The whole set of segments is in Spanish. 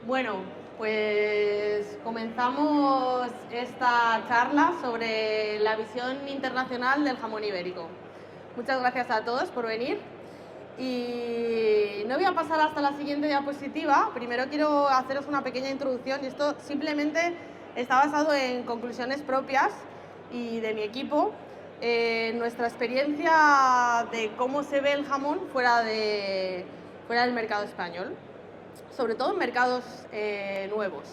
Bueno, pues comenzamos esta charla sobre la visión internacional del jamón ibérico. Muchas gracias a todos por venir. Y no voy a pasar hasta la siguiente diapositiva. Primero quiero haceros una pequeña introducción y esto simplemente está basado en conclusiones propias y de mi equipo, nuestra experiencia de cómo se ve el jamón fuera del mercado español, sobre todo en mercados nuevos.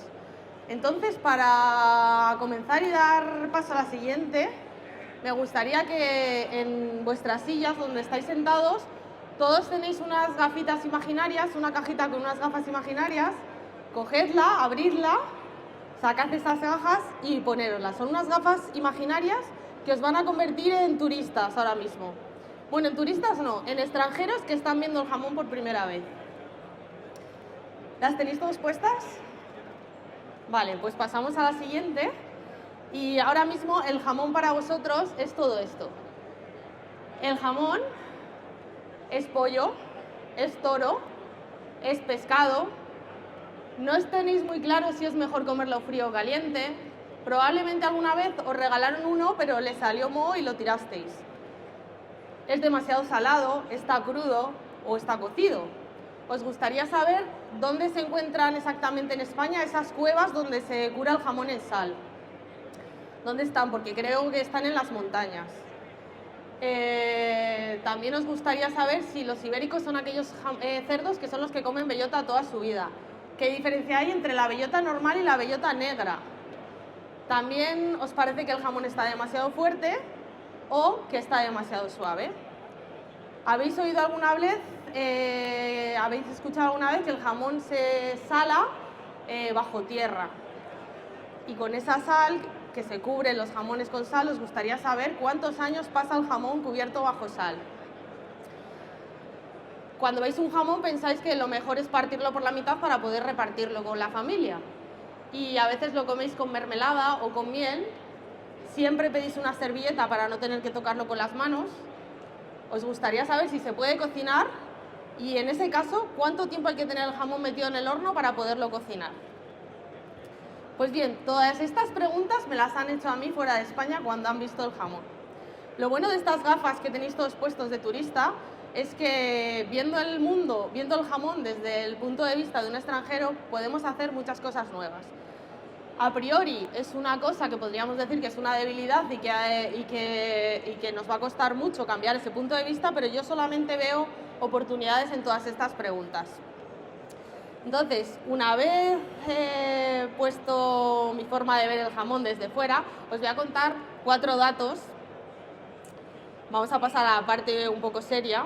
Entonces, para comenzar y dar paso a la siguiente, me gustaría que en vuestras sillas donde estáis sentados todos tenéis unas gafitas imaginarias, una cajita con unas gafas imaginarias. Cogedla, abridla, sacad esas gafas y ponéroslas. Son unas gafas imaginarias que os van a convertir en turistas ahora mismo. Bueno, en turistas no, en extranjeros que están viendo el jamón por primera vez. ¿Las tenéis todas puestas? Vale, pues pasamos a la siguiente. Y ahora mismo el jamón para vosotros es todo esto. El jamón es pollo, es toro, es pescado. No tenéis muy claro si es mejor comerlo frío o caliente. Probablemente alguna vez os regalaron uno, pero le salió moho y lo tirasteis. Es demasiado salado, está crudo o está cocido. Os gustaría saber dónde se encuentran exactamente en España esas cuevas donde se cura el jamón en sal. ¿Dónde están? Porque creo que están en las montañas. También os gustaría saber si los ibéricos son aquellos cerdos que son los que comen bellota toda su vida. ¿Qué diferencia hay entre la bellota normal y la bellota negra? También os parece que el jamón está demasiado fuerte o que está demasiado suave. ¿Habéis oído alguna vez, habéis escuchado alguna vez que el jamón se sala bajo tierra? Y con esa sal que se cubre los jamones con sal, os gustaría saber cuántos años pasa el jamón cubierto bajo sal. Cuando veis un jamón pensáis que lo mejor es partirlo por la mitad para poder repartirlo con la familia. Y a veces lo coméis con mermelada o con miel. Siempre pedís una servilleta para no tener que tocarlo con las manos. Os gustaría saber si se puede cocinar y, en ese caso, cuánto tiempo hay que tener el jamón metido en el horno para poderlo cocinar. Pues bien, todas estas preguntas me las han hecho a mí fuera de España cuando han visto el jamón. Lo bueno de estas gafas que tenéis todos puestos de turista es que viendo el mundo, viendo el jamón desde el punto de vista de un extranjero, podemos hacer muchas cosas nuevas. A priori es una cosa que podríamos decir que es una debilidad y que nos va a costar mucho cambiar ese punto de vista, pero yo solamente veo oportunidades en todas estas preguntas. Entonces, una vez puesto mi forma de ver el jamón desde fuera, os voy a contar 4 datos. Vamos a pasar a la parte un poco seria,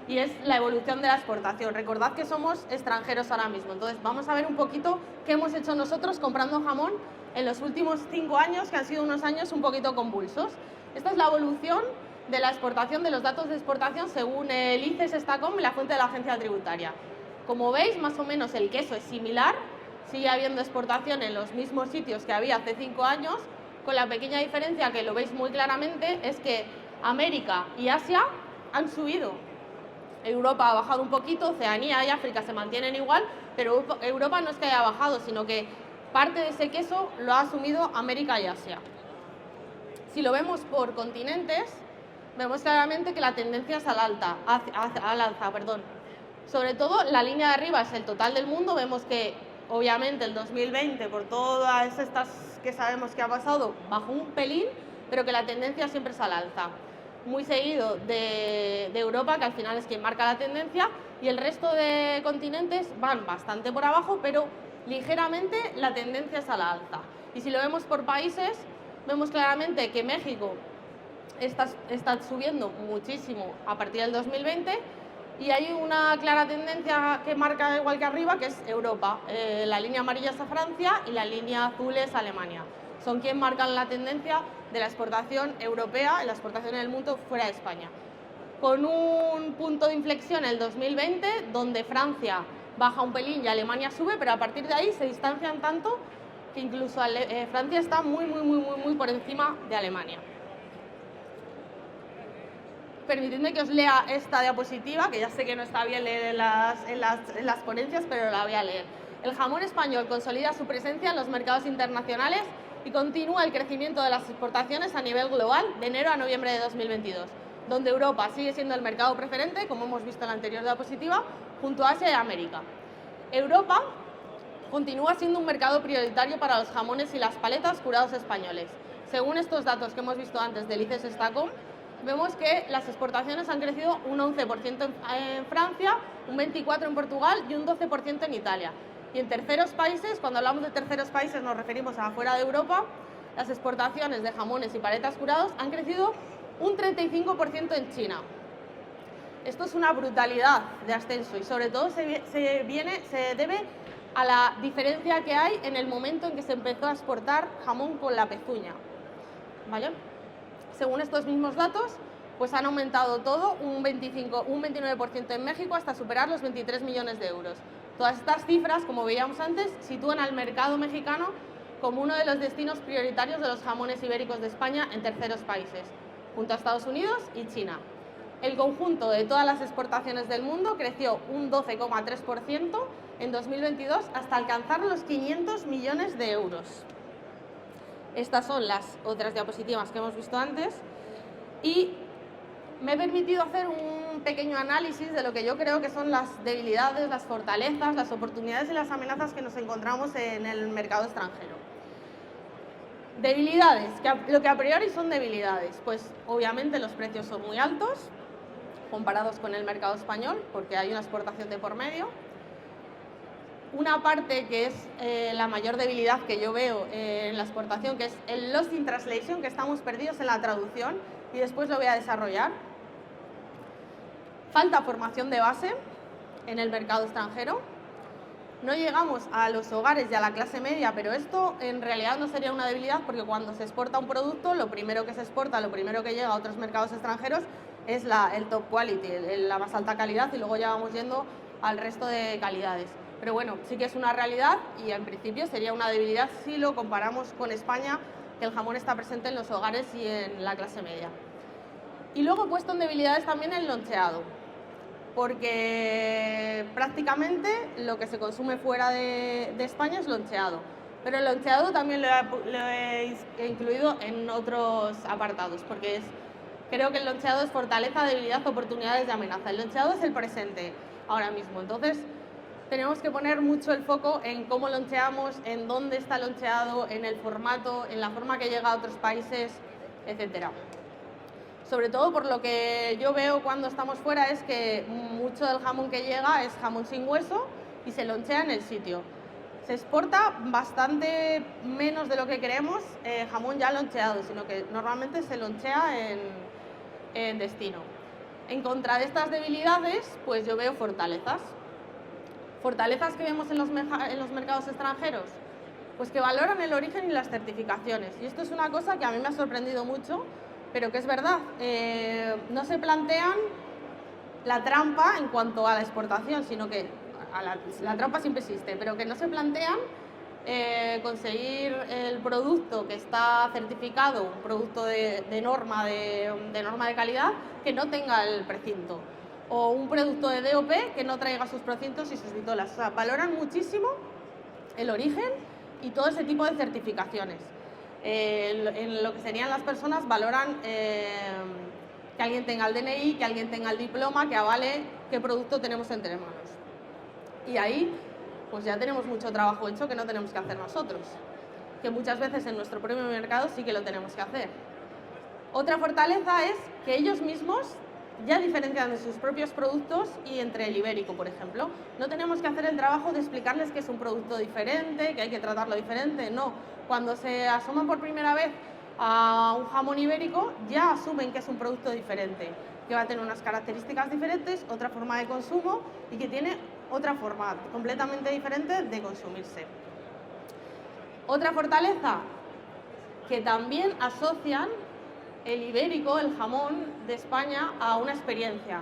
y es la evolución de la exportación. Recordad que somos extranjeros ahora mismo, entonces vamos a ver un poquito qué hemos hecho nosotros comprando jamón en los últimos 5 años, que han sido unos años un poquito convulsos. Esta es la evolución de la exportación, de los datos de exportación según el ICES-Stacom y la fuente de la agencia tributaria. Como veis, más o menos el queso es similar, sigue habiendo exportación en los mismos sitios que había hace 5 años, con la pequeña diferencia que lo veis muy claramente, es que América y Asia han subido. Europa ha bajado un poquito, Oceanía y África se mantienen igual, pero Europa no es que haya bajado, sino que parte de ese queso lo ha asumido América y Asia. Si lo vemos por continentes, vemos claramente que la tendencia es al alza. Sobre todo, la línea de arriba es el total del mundo. Vemos que, obviamente, el 2020, por todas estas que sabemos que ha pasado, bajó un pelín, pero que la tendencia siempre es al alza. Muy seguido de Europa, que al final es quien marca la tendencia, y el resto de continentes van bastante por abajo, pero ligeramente la tendencia es a la alza. Y si lo vemos por países, vemos claramente que México está subiendo muchísimo a partir del 2020, y hay una clara tendencia que marca igual que arriba, que es Europa. La línea amarilla es a Francia y la línea azul es Alemania. Son quienes marcan la tendencia de la exportación europea y la exportación en el mundo fuera de España. Con un punto de inflexión en el 2020, donde Francia baja un pelín y Alemania sube, pero a partir de ahí se distancian tanto que incluso Francia está muy por encima de Alemania. permitidme que os lea esta diapositiva, que ya sé que no está bien leer en las ponencias, pero la voy a leer. El jamón español consolida su presencia en los mercados internacionales y continúa el crecimiento de las exportaciones a nivel global de enero a noviembre de 2022, donde Europa sigue siendo el mercado preferente, como hemos visto en la anterior diapositiva, junto a Asia y América. Europa continúa siendo un mercado prioritario para los jamones y las paletas curados españoles. Según estos datos que hemos visto antes del ICES Stacom, vemos que las exportaciones han crecido un 11% en Francia, un 24% en Portugal y un 12% en Italia. Y en terceros países, cuando hablamos de terceros países nos referimos a fuera de Europa, las exportaciones de jamones y paletas curados han crecido un 35% en China. Esto es una brutalidad de ascenso y sobre todo se debe a la diferencia que hay en el momento en que se empezó a exportar jamón con la pezuña, ¿vale? Según estos mismos datos, pues han aumentado todo un 29% en México hasta superar los 23 millones de euros. Todas estas cifras, como veíamos antes, sitúan al mercado mexicano como uno de los destinos prioritarios de los jamones ibéricos de España en terceros países, junto a Estados Unidos y China. El conjunto de todas las exportaciones del mundo creció un 12,3% en 2022 hasta alcanzar los 500 millones de euros. Estas son las otras diapositivas que hemos visto antes y me he permitido hacer un pequeño análisis de lo que yo creo que son las debilidades, las fortalezas, las oportunidades y las amenazas que nos encontramos en el mercado extranjero. Debilidades, lo que a priori son debilidades, pues obviamente los precios son muy altos comparados con el mercado español porque hay una exportación de por medio. Una parte que es la mayor debilidad que yo veo en la exportación, que es el lost in translation, que estamos perdidos en la traducción y después lo voy a desarrollar. Falta formación de base en el mercado extranjero. No llegamos a los hogares y a la clase media, pero esto en realidad no sería una debilidad porque cuando se exporta un producto, lo primero que se exporta, lo primero que llega a otros mercados extranjeros es el top quality, la más alta calidad y luego ya vamos yendo al resto de calidades. Pero bueno, sí que es una realidad y en principio sería una debilidad si lo comparamos con España, que el jamón está presente en los hogares y en la clase media. Y luego he puesto en debilidades también el loncheado, porque prácticamente lo que se consume fuera de España es loncheado. Pero el loncheado también lo he incluido en otros apartados, porque creo que el loncheado es fortaleza, debilidad, oportunidades y amenaza. El loncheado es el presente ahora mismo, entonces tenemos que poner mucho el foco en cómo loncheamos, en dónde está loncheado, en el formato, en la forma que llega a otros países, etc. Sobre todo por lo que yo veo cuando estamos fuera es que mucho del jamón que llega es jamón sin hueso y se lonchea en el sitio. Se exporta bastante menos de lo que queremos jamón ya loncheado, sino que normalmente se lonchea en destino. En contra de estas debilidades, pues yo veo fortalezas. ¿Fortalezas que vemos en los mercados extranjeros? Pues que valoran el origen y las certificaciones. Y esto es una cosa que a mí me ha sorprendido mucho, pero que es verdad. No se plantean la trampa en cuanto a la exportación, sino que la trampa siempre existe, pero que no se plantean conseguir el producto que está certificado, un producto de norma de calidad, que no tenga el precinto. O un producto de DOP que no traiga sus precintos y sus vitolas. O sea, valoran muchísimo el origen y todo ese tipo de certificaciones. En lo que serían las personas valoran que alguien tenga el DNI, que alguien tenga el diploma, que avale qué producto tenemos entre manos. Y ahí pues ya tenemos mucho trabajo hecho que no tenemos que hacer nosotros, que muchas veces en nuestro propio mercado sí que lo tenemos que hacer. Otra fortaleza es que ellos mismos ya diferencian de sus propios productos y entre el ibérico, por ejemplo. No tenemos que hacer el trabajo de explicarles que es un producto diferente, que hay que tratarlo diferente, no. Cuando se asoman por primera vez a un jamón ibérico, ya asumen que es un producto diferente, que va a tener unas características diferentes, otra forma de consumo y que tiene otra forma completamente diferente de consumirse. Otra fortaleza, que también asocian el ibérico, el jamón de España, a una experiencia.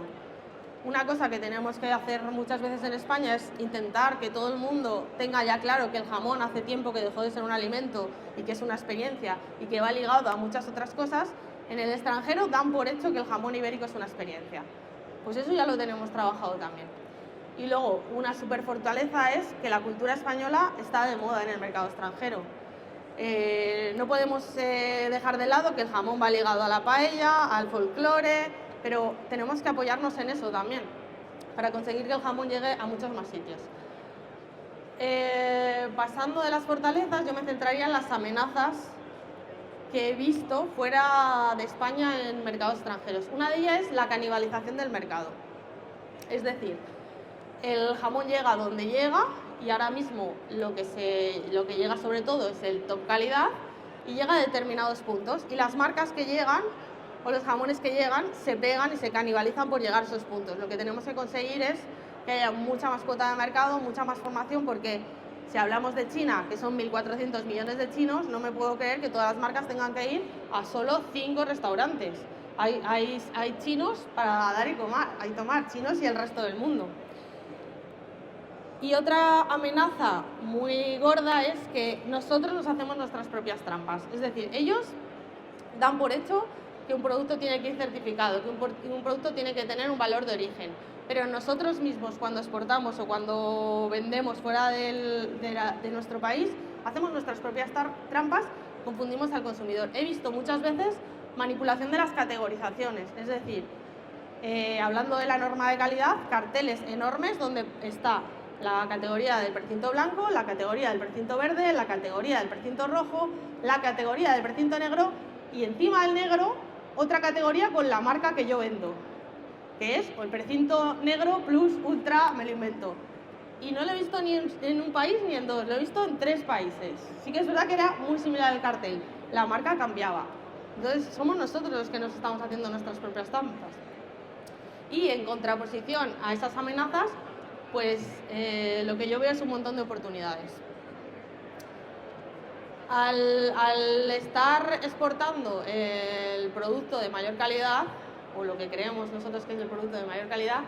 Una cosa que tenemos que hacer muchas veces en España es intentar que todo el mundo tenga ya claro que el jamón hace tiempo que dejó de ser un alimento y que es una experiencia y que va ligado a muchas otras cosas, En el extranjero dan por hecho que el jamón ibérico es una experiencia. Pues eso ya lo tenemos trabajado también. Y luego, una super fortaleza es que la cultura española está de moda en el mercado extranjero. No podemos dejar de lado que el jamón va ligado a la paella, al folclore, pero tenemos que apoyarnos en eso también, para conseguir que el jamón llegue a muchos más sitios. Pasando de las fortalezas, yo me centraría en las amenazas que he visto fuera de España en mercados extranjeros. Una de ellas es la canibalización del mercado. Es decir, el jamón llega donde llega y ahora mismo lo que llega sobre todo es el top calidad y llega a determinados puntos. Y las marcas que llegan o los jamones que llegan se pegan y se canibalizan por llegar a esos puntos. Lo que tenemos que conseguir es que haya mucha más cuota de mercado, mucha más formación, porque si hablamos de China, que son 1.400 millones de chinos, no me puedo creer que todas las marcas tengan que ir a solo 5 restaurantes. Hay chinos para dar y tomar, chinos y el resto del mundo. Y otra amenaza muy gorda es que nosotros nos hacemos nuestras propias trampas. Es decir, ellos dan por hecho que un producto tiene que ir certificado, que un producto tiene que tener un valor de origen. Pero nosotros mismos, cuando exportamos o cuando vendemos fuera de nuestro país, hacemos nuestras propias trampas, confundimos al consumidor. He visto muchas veces manipulación de las categorizaciones, es decir, hablando de la norma de calidad, carteles enormes donde está la categoría del precinto blanco, la categoría del precinto verde, la categoría del precinto rojo, la categoría del precinto negro y encima del negro otra categoría con la marca que yo vendo, que es el precinto negro plus ultra, me lo invento. Y no lo he visto ni en un país ni en dos, lo he visto en 3 países. Sí que es verdad que era muy similar el cartel, la marca cambiaba. Entonces somos nosotros los que nos estamos haciendo nuestras propias trampas. Y en contraposición a esas amenazas, pues lo que yo veo es un montón de oportunidades. Al estar exportando el producto de mayor calidad, o lo que creemos nosotros que es el producto de mayor calidad,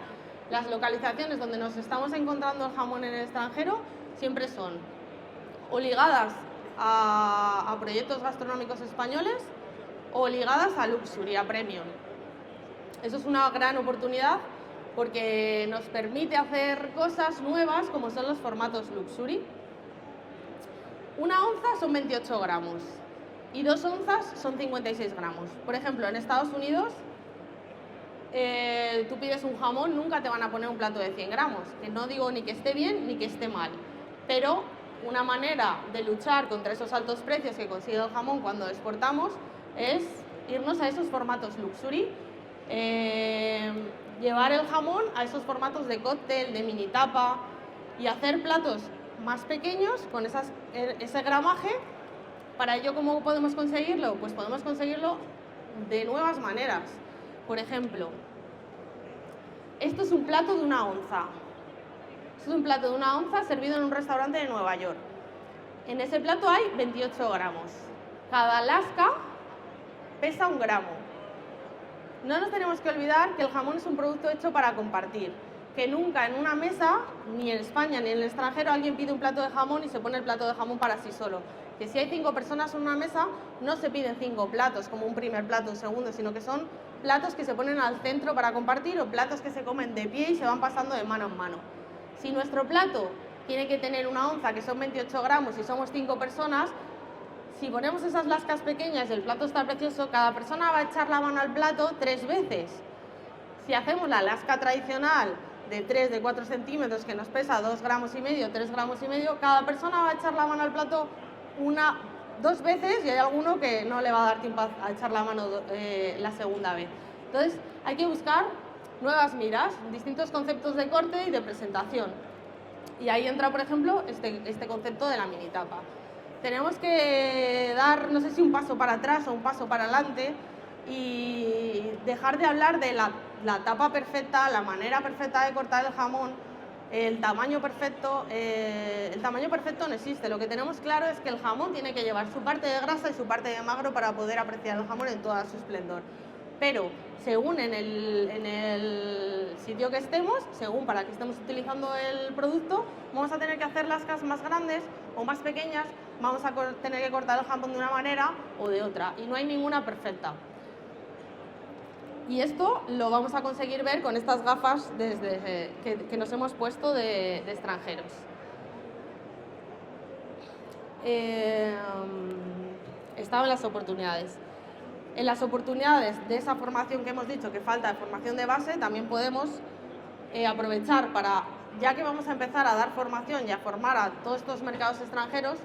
las localizaciones donde nos estamos encontrando el jamón en el extranjero siempre son o ligadas a proyectos gastronómicos españoles o ligadas a luxury, a premium. Eso es una gran oportunidad porque nos permite hacer cosas nuevas como son los formatos luxury. Una onza son 28 gramos y 2 onzas son 56 gramos. Por ejemplo, en Estados Unidos, tú pides un jamón, nunca te van a poner un plato de 100 gramos, que no digo ni que esté bien ni que esté mal, pero una manera de luchar contra esos altos precios que consigue el jamón cuando exportamos es irnos a esos formatos luxury, llevar el jamón a esos formatos de cóctel, de mini tapa y hacer platos más pequeños con ese gramaje. Para ello, ¿cómo podemos conseguirlo? Pues podemos conseguirlo de nuevas maneras. Por ejemplo, esto es un plato de 1 onza. Esto es un plato de 1 onza servido en un restaurante de Nueva York. En ese plato hay 28 gramos. Cada lasca pesa 1 gramo. No nos tenemos que olvidar que el jamón es un producto hecho para compartir. Que nunca en una mesa, ni en España ni en el extranjero, alguien pide un plato de jamón y se pone el plato de jamón para sí solo. Que si hay 5 personas en una mesa, no se piden 5 platos, como un primer plato, un segundo, sino que son platos que se ponen al centro para compartir o platos que se comen de pie y se van pasando de mano en mano. Si nuestro plato tiene que tener 1 onza, que son 28 gramos, y somos 5 personas, si ponemos esas lascas pequeñas y el plato está precioso, cada persona va a echar la mano al plato 3 veces. Si hacemos la lasca tradicional de 3, de 4 centímetros, que nos pesa 2,5 gramos, 3,5 gramos, cada persona va a echar la mano al plato 2 veces y hay alguno que no le va a dar tiempo a echar la mano la segunda vez. Entonces hay que buscar nuevas miras, distintos conceptos de corte y de presentación. Y ahí entra, por ejemplo, este concepto de la mini tapa. Tenemos que dar, no sé si un paso para atrás o un paso para adelante y dejar de hablar de la tapa perfecta, la manera perfecta de cortar el jamón, el tamaño perfecto. El tamaño perfecto no existe. Lo que tenemos claro es que el jamón tiene que llevar su parte de grasa y su parte de magro para poder apreciar el jamón en todo su esplendor. Pero según en el sitio que estemos, según para que estemos utilizando el producto, vamos a tener que hacer lascas más grandes o más pequeñas, vamos a tener que cortar el jamón de una manera o de otra y no hay ninguna perfecta. Y esto lo vamos a conseguir ver con estas gafas que nos hemos puesto de extranjeros. Estaba en las oportunidades. En las oportunidades de esa formación que hemos dicho que falta de formación de base, también podemos aprovechar para, ya que vamos a empezar a dar formación y a formar a todos estos mercados extranjeros,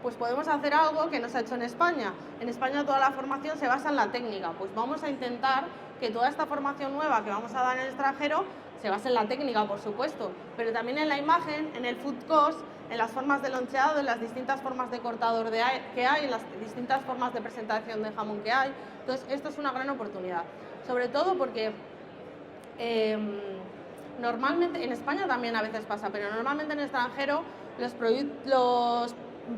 pues podemos hacer algo que no se ha hecho en España. En España toda la formación se basa en la técnica, pues vamos a intentar que toda esta formación nueva que vamos a dar en el extranjero se base en la técnica, por supuesto, pero también en la imagen, en el food cost, en las formas de loncheado, en las distintas formas de cortador que hay, en las distintas formas de presentación de jamón que hay. Entonces, esto es una gran oportunidad, sobre todo porque normalmente, en España también a veces pasa, pero normalmente en el extranjero los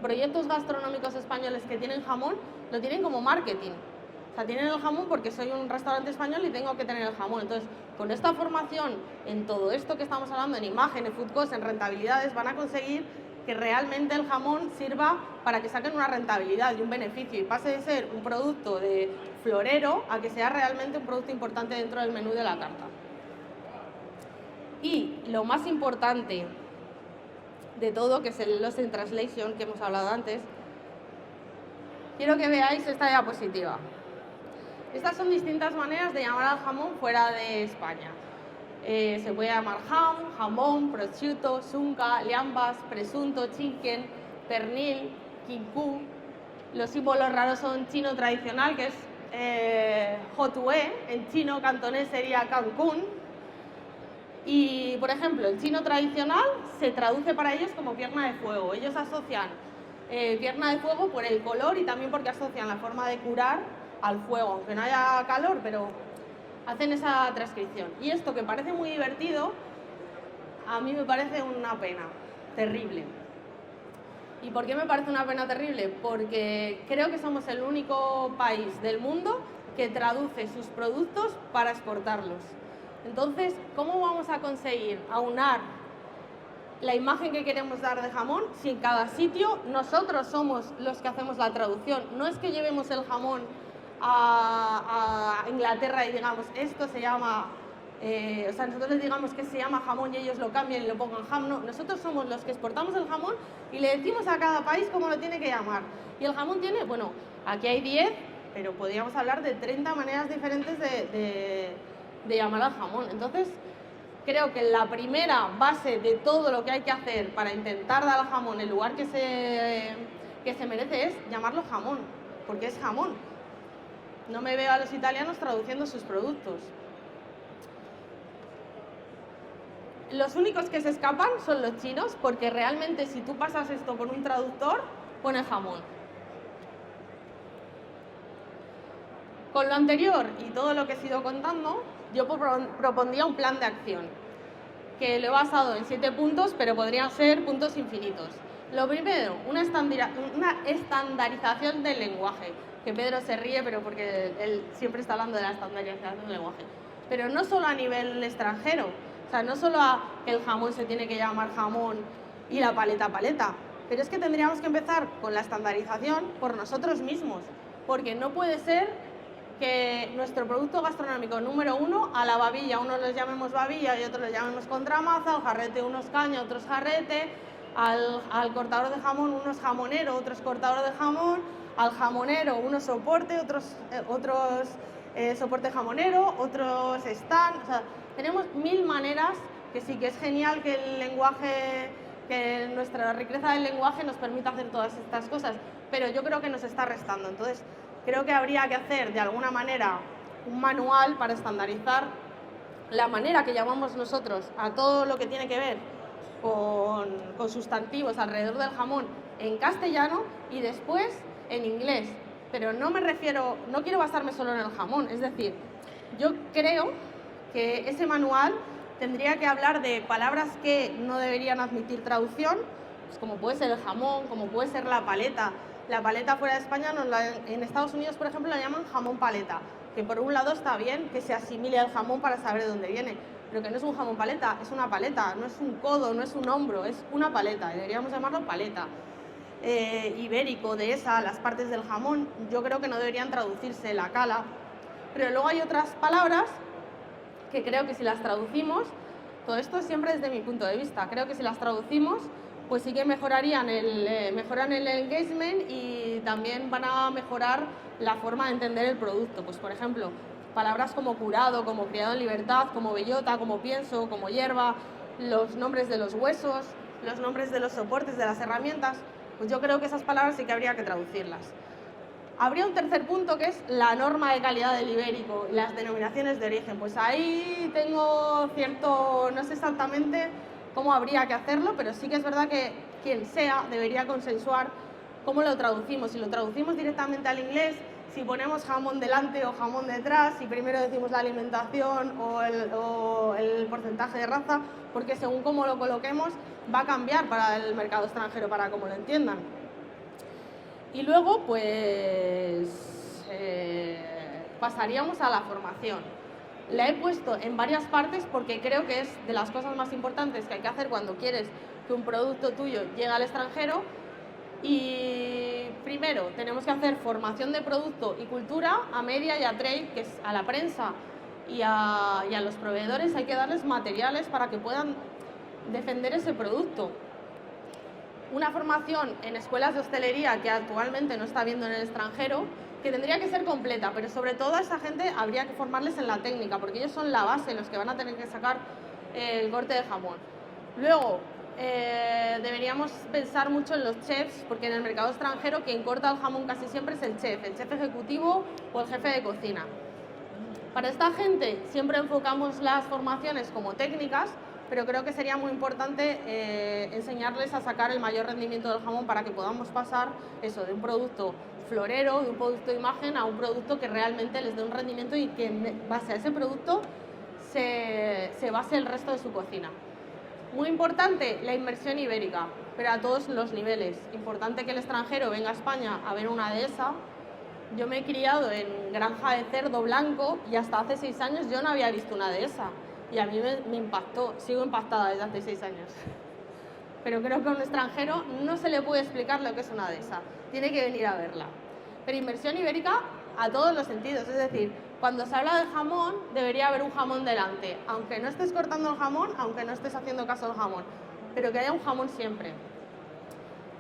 proyectos gastronómicos españoles que tienen jamón lo tienen como marketing. O sea, tienen el jamón porque soy un restaurante español y tengo que tener el jamón. Entonces, con esta formación en todo esto que estamos hablando, en imagen, en food cost, en rentabilidades, van a conseguir que realmente el jamón sirva para que saquen una rentabilidad y un beneficio y pase de ser un producto de florero a que sea realmente un producto importante dentro del menú de la carta. Y lo más importante de todo, que es el Lost in Translation que hemos hablado antes, quiero que veáis esta diapositiva. Estas son distintas maneras de llamar al jamón fuera de España. Se puede llamar ham, jamón, prosciutto, sunca, liambas, presunto, chicken, pernil, quincú. Los símbolos raros son chino tradicional, que es hotue, en chino cantonés sería Cancún. Y, por ejemplo, el chino tradicional se traduce para ellos como pierna de fuego. Ellos asocian pierna de fuego por el color y también porque asocian la forma de curar al fuego, aunque no haya calor, pero hacen esa transcripción. Y esto que parece muy divertido, a mí me parece una pena terrible. ¿Y por qué me parece una pena terrible? Porque creo que somos el único país del mundo que traduce sus productos para exportarlos. Entonces, ¿cómo vamos a conseguir aunar la imagen que queremos dar de jamón si en cada sitio nosotros somos los que hacemos la traducción? No es que llevemos el jamón a Inglaterra y digamos, esto se llama, o sea, nosotros les digamos que se llama jamón y ellos lo cambian y lo pongan ham. No, nosotros somos los que exportamos el jamón y le decimos a cada país cómo lo tiene que llamar. Y el jamón tiene, bueno, aquí hay 10, pero podríamos hablar de 30 maneras diferentes de llamar al jamón. Entonces, creo que la primera base de todo lo que hay que hacer para intentar dar al jamón el lugar que se merece es llamarlo jamón, porque es jamón. No me veo a los italianos traduciendo sus productos. Los únicos que se escapan son los chinos, porque realmente si tú pasas esto por un traductor, pone jamón. Con lo anterior y todo lo que he ido contando, yo propondría un plan de acción, que lo he basado en 7 puntos, pero podrían ser puntos infinitos. Lo primero, una estandarización del lenguaje, que Pedro se ríe, pero porque él siempre está hablando de la estandarización del lenguaje. Pero no solo a nivel extranjero, o sea, no solo a que el jamón se tiene que llamar jamón y la paleta paleta, pero es que tendríamos que empezar con la estandarización por nosotros mismos, porque no puede ser que nuestro producto gastronómico número 1, a la babilla, unos los llamemos babilla y otros los llamemos contramaza, al jarrete unos caña, otros jarrete, al cortador de jamón unos jamonero, otros cortador de jamón, al jamonero unos soporte, otros soporte jamonero, otros stand. O sea, tenemos 1000 maneras, que sí que es genial que el lenguaje, que nuestra riqueza del lenguaje nos permita hacer todas estas cosas, pero yo creo que nos está restando. Entonces, creo que habría que hacer de alguna manera un manual para estandarizar la manera que llamamos nosotros a todo lo que tiene que ver con sustantivos alrededor del jamón en castellano y después en inglés. Pero no quiero basarme solo en el jamón, es decir, yo creo que ese manual tendría que hablar de palabras que no deberían admitir traducción, pues como puede ser el jamón, como puede ser la paleta. La paleta fuera de España, en Estados Unidos, por ejemplo, la llaman jamón paleta, que por un lado está bien que se asimile al jamón para saber de dónde viene, pero que no es un jamón paleta, es una paleta, no es un codo, no es un hombro, es una paleta, deberíamos llamarlo paleta. Ibérico, dehesa, las partes del jamón, yo creo que no deberían traducirse la cala, Pero luego hay otras palabras que creo que si las traducimos, todo esto siempre desde mi punto de vista, creo que si las traducimos, pues sí que mejoran el engagement y también van a mejorar la forma de entender el producto. Pues por ejemplo, palabras como curado, como criado en libertad, como bellota, como pienso, como hierba, los nombres de los huesos, los nombres de los soportes, de las herramientas, pues yo creo que esas palabras sí que habría que traducirlas. Habría un tercer punto que es la norma de calidad del ibérico, las denominaciones de origen. Pues ahí tengo cierto, no sé exactamente cómo habría que hacerlo, pero sí que es verdad que quien sea debería consensuar cómo lo traducimos. Si lo traducimos directamente al inglés, si ponemos jamón delante o jamón detrás, si primero decimos la alimentación o el porcentaje de raza, porque según cómo lo coloquemos va a cambiar para el mercado extranjero, para cómo lo entiendan. Y luego, pues, pasaríamos a la formación. La he puesto en varias partes porque creo que es de las cosas más importantes que hay que hacer cuando quieres que un producto tuyo llegue al extranjero. Y primero, tenemos que hacer formación de producto y cultura a media y a trade, que es a la prensa y a los proveedores. Hay que darles materiales para que puedan defender ese producto. Una formación en escuelas de hostelería que actualmente no está habiendo en el extranjero, que tendría que ser completa, pero sobre todo a esa gente habría que formarles en la técnica, porque ellos son la base, los que van a tener que sacar el corte de jamón. Luego, deberíamos pensar mucho en los chefs, porque en el mercado extranjero quien corta el jamón casi siempre es el chef ejecutivo o el jefe de cocina. Para esta gente siempre enfocamos las formaciones como técnicas, pero creo que sería muy importante enseñarles a sacar el mayor rendimiento del jamón para que podamos pasar eso de un producto florero, de un producto de imagen, a un producto que realmente les dé un rendimiento y que en base a ese producto se base el resto de su cocina. Muy importante la inmersión ibérica, pero a todos los niveles. Importante que el extranjero venga a España a ver una dehesa. Yo me he criado en granja de cerdo blanco y hasta hace 6 años yo no había visto una dehesa. Y a mí me impactó, sigo impactada desde hace 6 años. Pero creo que a un extranjero no se le puede explicar lo que es una dehesa, tiene que venir a verla. Pero inmersión ibérica a todos los sentidos, es decir, cuando se habla del jamón debería haber un jamón delante, aunque no estés cortando el jamón, aunque no estés haciendo caso al jamón, pero que haya un jamón siempre.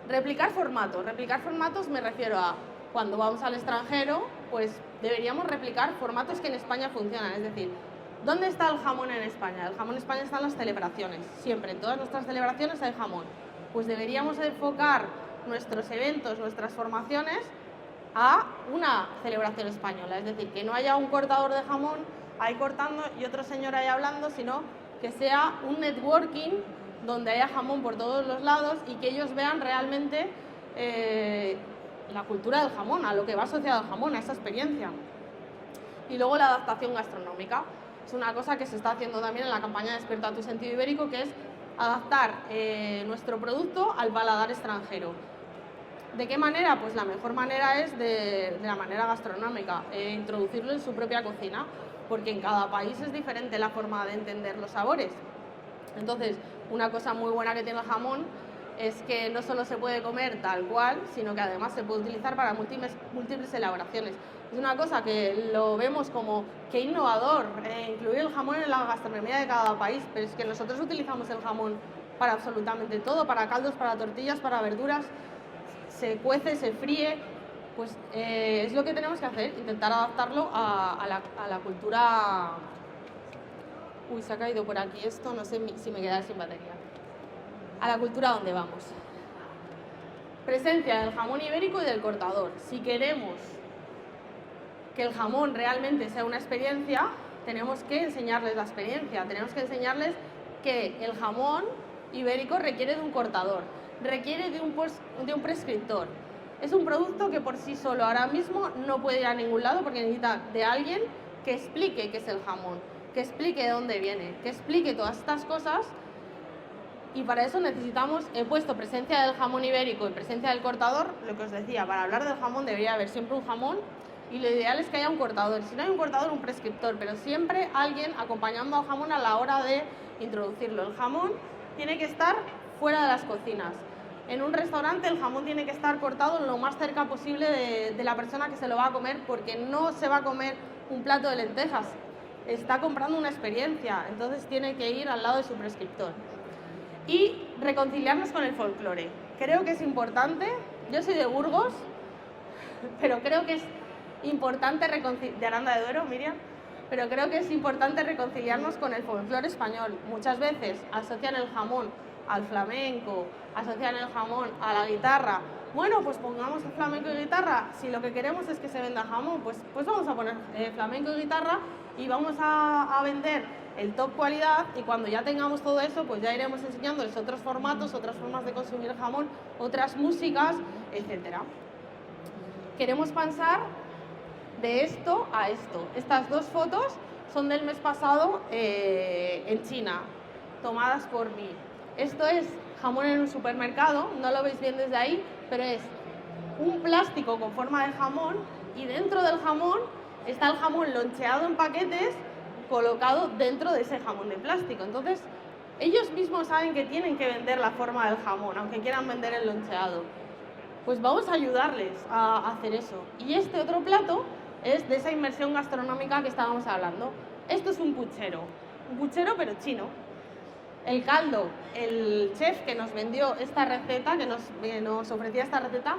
Replicar formatos me refiero a cuando vamos al extranjero, pues deberíamos replicar formatos que en España funcionan, es decir, ¿dónde está el jamón en España? El jamón en España está en las celebraciones, siempre, en todas nuestras celebraciones hay jamón. Pues deberíamos enfocar nuestros eventos, nuestras formaciones a una celebración española, es decir, que no haya un cortador de jamón ahí cortando y otro señor ahí hablando, sino que sea un networking donde haya jamón por todos los lados y que ellos vean realmente la cultura del jamón, a lo que va asociado al jamón, a esa experiencia. Y luego la adaptación gastronómica. Es una cosa que se está haciendo también en la campaña Despierta tu sentido ibérico, que es adaptar nuestro producto al paladar extranjero. ¿De qué manera? Pues la mejor manera es de la manera gastronómica, introducirlo en su propia cocina, porque en cada país es diferente la forma de entender los sabores. Entonces, una cosa muy buena que tiene el jamón es que no solo se puede comer tal cual, sino que además se puede utilizar para múltiples elaboraciones. Es una cosa que lo vemos como que innovador, incluir el jamón en la gastronomía de cada país, pero es que nosotros utilizamos el jamón para absolutamente todo, para caldos, para tortillas, para verduras, se cuece, se fríe, pues es lo que tenemos que hacer, intentar adaptarlo a la cultura... Uy, se ha caído por aquí esto, no sé si me quedaré sin batería. A la cultura donde vamos. Presencia del jamón ibérico y del cortador. Si queremos que el jamón realmente sea una experiencia, tenemos que enseñarles la experiencia, tenemos que enseñarles que el jamón ibérico requiere de un cortador, requiere de un prescriptor. Es un producto que por sí solo ahora mismo no puede ir a ningún lado porque necesita de alguien que explique qué es el jamón, que explique de dónde viene, que explique todas estas cosas. Y para eso necesitamos, he puesto presencia del jamón ibérico y presencia del cortador. Lo que os decía, para hablar del jamón debería haber siempre un jamón y lo ideal es que haya un cortador. Si no hay un cortador, un prescriptor, pero siempre alguien acompañando al jamón a la hora de introducirlo. El jamón tiene que estar fuera de las cocinas. En un restaurante el jamón tiene que estar cortado lo más cerca posible de la persona que se lo va a comer, porque no se va a comer un plato de lentejas, está comprando una experiencia, entonces tiene que ir al lado de su prescriptor. Y reconciliarnos con el folclore. Creo que es importante, yo soy de Burgos, pero creo que es importante de Aranda de Duero, Miriam, pero creo que es importante reconciliarnos con el folclore español. Muchas veces asocian el jamón al flamenco, asocian el jamón a la guitarra. Bueno, pues pongamos el flamenco y guitarra. Si lo que queremos es que se venda jamón, pues vamos a poner flamenco y guitarra y vamos a vender el top cualidad, y cuando ya tengamos todo eso, pues ya iremos enseñándoles otros formatos, otras formas de consumir jamón, otras músicas, etc. Queremos pasar de esto a esto. Estas dos fotos son del mes pasado en China, tomadas por mí. Esto es jamón en un supermercado, no lo veis bien desde ahí, pero es un plástico con forma de jamón y dentro del jamón está el jamón loncheado en paquetes colocado dentro de ese jamón de plástico. Entonces, ellos mismos saben que tienen que vender la forma del jamón, aunque quieran vender el loncheado. Pues vamos a ayudarles a hacer eso. Y este otro plato es de esa inmersión gastronómica que estábamos hablando. Esto es un puchero pero chino. El caldo, el chef que nos vendió esta receta, que nos ofrecía esta receta,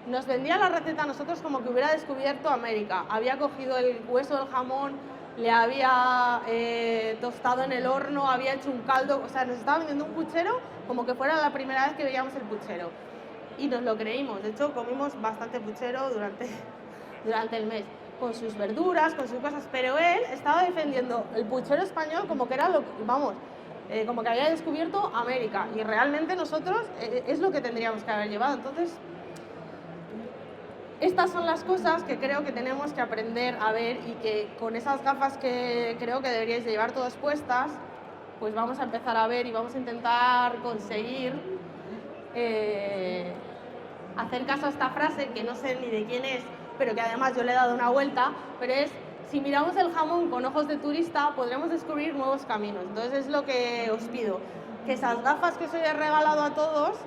nos vendía la receta a nosotros como que hubiera descubierto América. Había cogido el hueso del jamón, le había tostado en el horno, había hecho un caldo, o sea, nos estaba vendiendo un puchero como que fuera la primera vez que veíamos el puchero. Y nos lo creímos, de hecho comimos bastante puchero durante el mes, con sus verduras, con sus cosas, pero él estaba defendiendo el puchero español como que era como que había descubierto América, y realmente nosotros es lo que tendríamos que haber llevado. Entonces, estas son las cosas que creo que tenemos que aprender a ver, y que con esas gafas que creo que deberíais de llevar todas puestas, pues vamos a empezar a ver y vamos a intentar conseguir hacer caso a esta frase, que no sé ni de quién es, pero que además yo le he dado una vuelta, pero es: si miramos el jamón con ojos de turista, podremos descubrir nuevos caminos. Entonces es lo que os pido, que esas gafas que os he regalado a todos,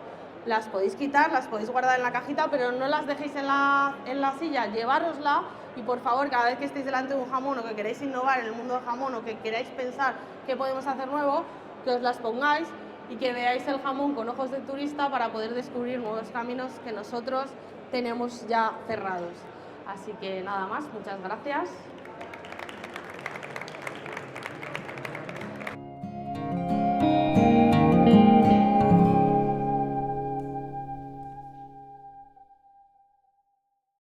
las podéis quitar, las podéis guardar en la cajita, pero no las dejéis en la silla, llevárosla, y por favor, cada vez que estéis delante de un jamón o que queréis innovar en el mundo del jamón o que queráis pensar qué podemos hacer nuevo, que os las pongáis y que veáis el jamón con ojos de turista para poder descubrir nuevos caminos que nosotros tenemos ya cerrados. Así que nada más, muchas gracias.